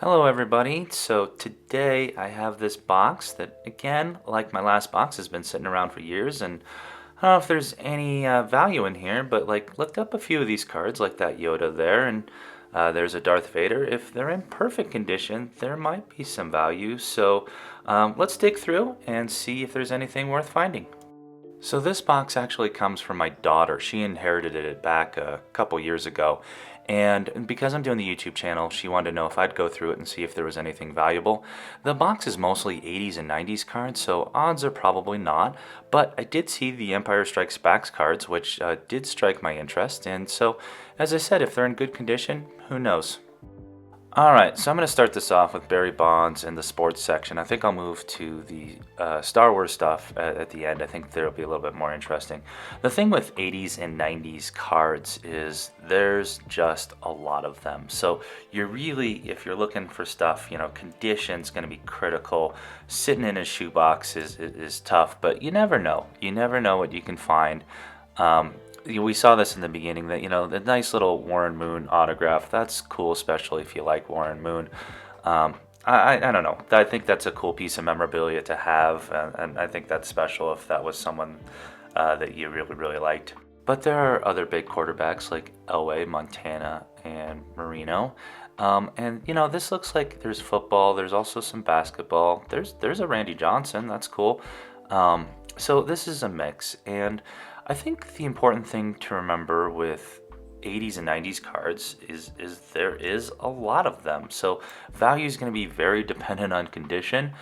Hello everybody. So today I have this box that again, like my last box, has been sitting around for years, and I don't know if there's any value in here, but like looked up a few of these cards like that Yoda there, and there's a Darth Vader. If they're in perfect condition, there might be some value. So let's dig through and see if there's anything worth finding. So this box actually comes from my daughter. She inherited it back a couple years ago. And because I'm doing the YouTube channel, she wanted to know if I'd go through it and see if there was anything valuable. The box is mostly 80s and 90s cards, so odds are probably not. But I did see the Empire Strikes Back cards, which did strike my interest. And so, as I said, if they're in good condition, who knows? Alright, so I'm going to start this off with Barry Bonds in the sports section. I think I'll move to the Star Wars stuff at the end. I think there'll be a little bit more interesting. The thing with 80s and 90s cards is there's just a lot of them. So you're really, if you're looking for stuff, condition's going to be critical. Sitting in a shoebox is tough, but you never know. You never know what you can find. We saw this in the beginning that the nice little Warren Moon autograph, that's cool, especially if you like Warren Moon. I don't know, I think that's a cool piece of memorabilia to have, and I think that's special if that was someone that you really liked. But there are other big quarterbacks like Elway, Montana, and Marino. And this looks like there's football, there's also some basketball, there's a Randy Johnson, that's cool. So this is a mix, and I think the important thing to remember with 80s and 90s cards is there is a lot of them. So value is going to be very dependent on condition.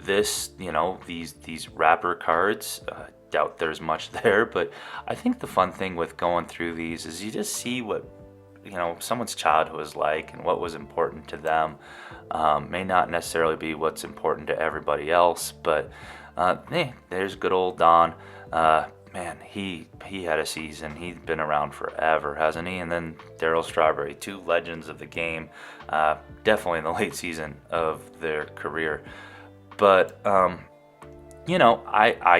These wrapper cards, doubt there's much there, but I think the fun thing with going through these is you just see what someone's childhood was like and what was important to them. May not necessarily be what's important to everybody else, but there's good old Don. Man, he had a season. He's been around forever, hasn't he? And then Darryl Strawberry, two legends of the game, definitely in the late season of their career. But I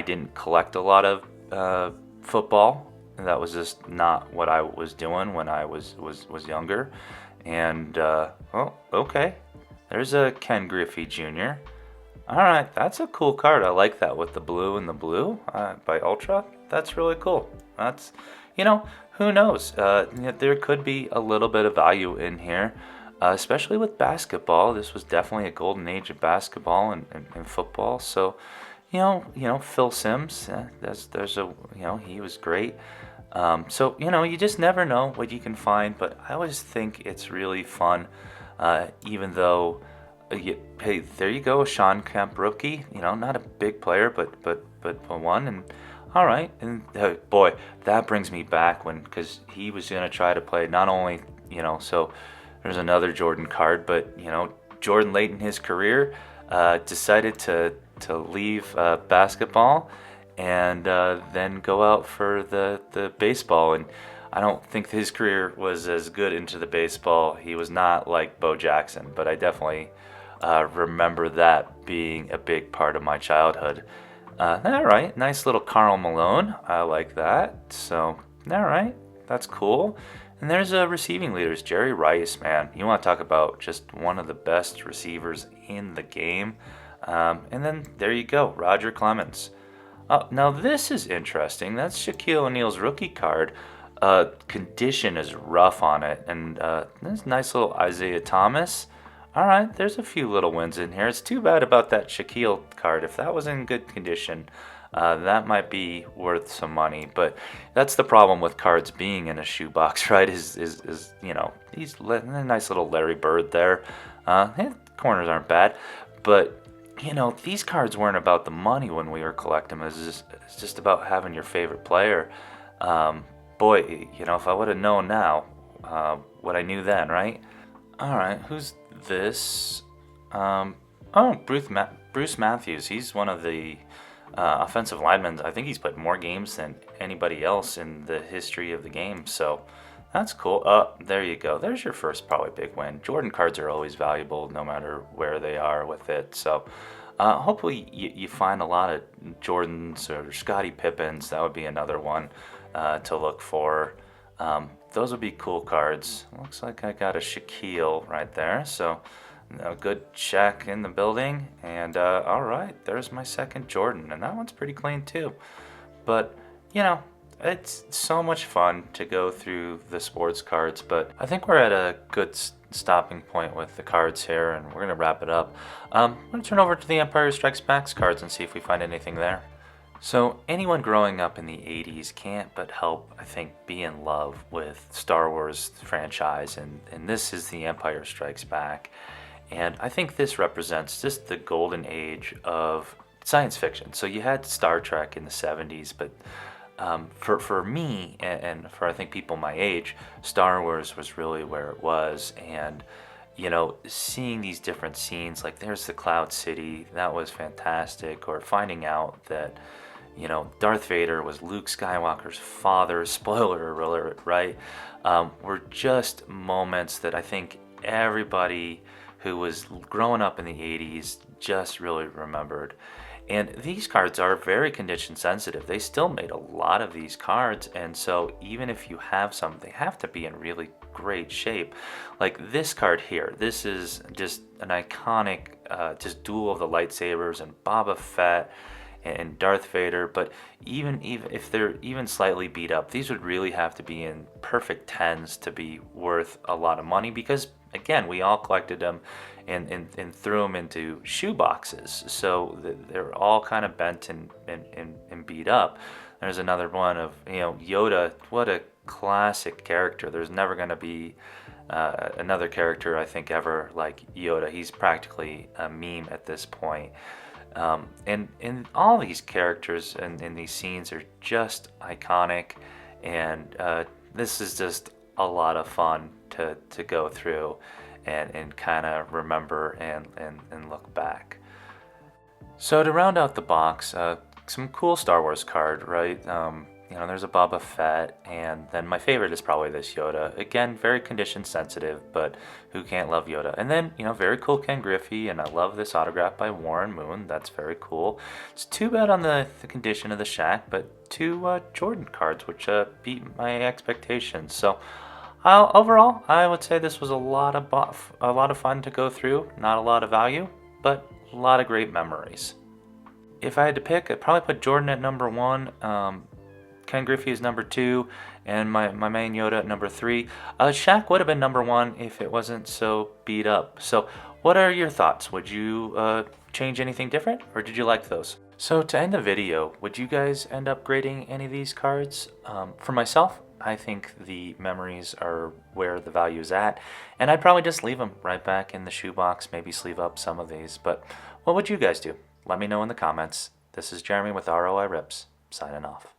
didn't collect a lot of football. That was just not what I was doing when I was younger. And okay, there's a Ken Griffey Jr. All right, that's a cool card. I like that with the blue and the blue by Ultra. That's really cool. That's, who knows? There could be a little bit of value in here, especially with basketball. This was definitely a golden age of basketball and football. So, Phil Simms, he was great. So, you just never know what you can find, but I always think it's really fun, even though. Hey, there you go, a Sean Kemp rookie. Not a big player, but one. And all right, and boy, that brings me back because he was gonna try to play not only So there's another Jordan card, but Jordan late in his career decided to leave basketball and then go out for the baseball. And I don't think his career was as good into the baseball. He was not like Bo Jackson, but I definitely remember that being a big part of my childhood. All right, nice little Karl Malone. I like that. So, all right, that's cool. And there's receiving leaders. Jerry Rice, man. You want to talk about just one of the best receivers in the game. And then there you go, Roger Clemens. Now this is interesting. That's Shaquille O'Neal's rookie card. Condition is rough on it. And there's a nice little Isaiah Thomas. All right, there's a few little wins in here. It's too bad about that Shaquille card. If that was in good condition, that might be worth some money. But that's the problem with cards being in a shoebox, right? Is these nice little Larry Bird there. Corners aren't bad, but these cards weren't about the money when we were collecting them. It's just about having your favorite player. Boy, if I would have known now what I knew then, right? All right, who's this? Bruce Matthews. He's one of the offensive linemen. I think he's played more games than anybody else in the history of the game. So that's cool. There you go. There's your first probably big win. Jordan cards are always valuable no matter where they are with it. So hopefully you find a lot of Jordans or Scottie Pippens. That would be another one to look for. those would be cool cards. Looks like I got a Shaquille right there. So a good Shaq in the building. And all right, there's my second Jordan. And that one's pretty clean too. But, you know, it's so much fun to go through the sports cards. But I think we're at a good stopping point with the cards here. And we're going to wrap it up. I'm going to turn over to the Empire Strikes Back cards and see if we find anything there. So anyone growing up in the 80s can't but help, I think, be in love with Star Wars franchise, and this is the Empire Strikes Back. And I think this represents just the golden age of science fiction. So you had Star Trek in the 70s, but for me and for I think people my age, Star Wars was really where it was. And you know, seeing these different scenes, like there's the Cloud City, that was fantastic, or finding out that, you know, Darth Vader was Luke Skywalker's father, spoiler alert, right? Were just moments that I think everybody who was growing up in the 80s just really remembered. And these cards are very condition sensitive. They still made a lot of these cards, and so even if you have some, they have to be in really great shape. Like this card here, this is just an iconic just duel of the lightsabers and Boba Fett and Darth Vader. But even if they're even slightly beat up, these would really have to be in perfect tens to be worth a lot of money, because again, we all collected them and threw them into shoe boxes, so they're all kind of bent and beat up. There's another one of, you know, Yoda. What a classic character. There's never going to be another character, I think, ever like Yoda. He's practically a meme at this point. And all these characters and these scenes are just iconic, and this is just a lot of fun to go through and kind of remember and look back. So to round out the box, some cool Star Wars card, right? You know, there's a Boba Fett, and then my favorite is probably this Yoda. Again, very condition sensitive, but who can't love Yoda? And then, you know, very cool Ken Griffey, and I love this autograph by Warren Moon. That's very cool. It's too bad on the condition of the Shaq, but two Jordan cards, which beat my expectations. So overall, I would say this was a lot of fun to go through. Not a lot of value, but a lot of great memories. If I had to pick, I'd probably put Jordan at number 1. Ken Griffey is number 2, and my main Yoda at number 3. Shaq would have been number 1 if it wasn't so beat up. So what are your thoughts? Would you change anything different, or did you like those? So to end the video, would you guys end up grading any of these cards? For myself, I think the memories are where the value is at, and I'd probably just leave them right back in the shoebox, maybe sleeve up some of these. But what would you guys do? Let me know in the comments. This is Jeremy with ROI Rips, signing off.